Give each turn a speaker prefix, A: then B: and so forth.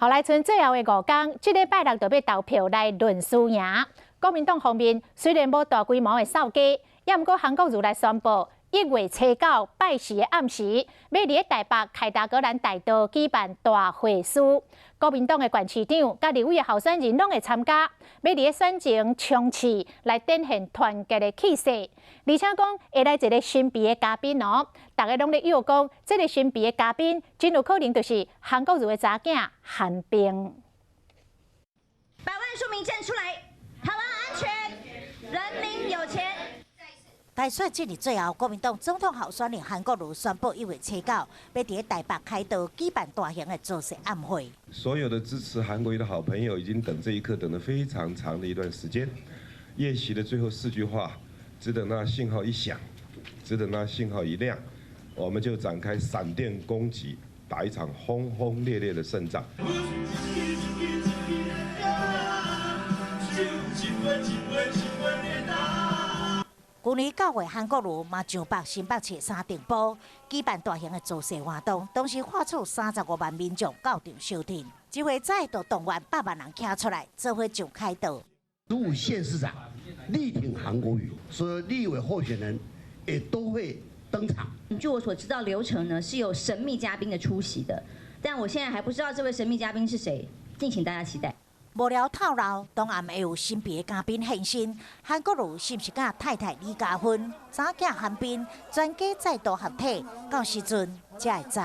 A: 后来剩最后的5天，这礼拜六就要投票来论输赢。国民党方面虽然无大规模的扫街，也毋过韩国瑜来宣布，1月初9拜四的暗时，要伫台北凯达格兰大道举办大会师。国民党的县市长甲立委的候选人拢会参加，要伫选前冲刺来展现团结的气势。而且讲会来一个神秘的嘉宾哦，大家拢咧诱讲，这个神秘的嘉宾真有可能就是韩国瑜的查囝韩冰。
B: 100万庶民站出来，台湾安全，人民有钱。
C: 大选进入最后，国民党总统候选人韩国瑜宣布1月初9要伫台北开道举办大型的造势暗会。
D: 所有的支持韩国瑜的好朋友已经等这一刻等了非常长的一段时间。宴席的最后4句话，只等那信号一响，只等那信号一亮，我们就展开闪电攻击，打一场轰轰烈烈的胜仗。
C: 去年9月，韩国瑜嘛上北新北市三重埔举办大型的造势活动，当时画出35万民众到场收听。这回再度动员100万人站出来，做伙上开道。
E: 15县市长力挺韩国瑜，所有立委候选人也都会登场。
B: 据我所知道，流程呢是有神秘嘉宾的出席的，但我现在还不知道这位神秘嘉宾是谁，敬请大家期待。
C: 幕僚透露，当暗会有神秘的嘉宾现身，韩国瑜是不是甲太太李嘉芬、查囝韩冰全家再度合体？到时阵才会知。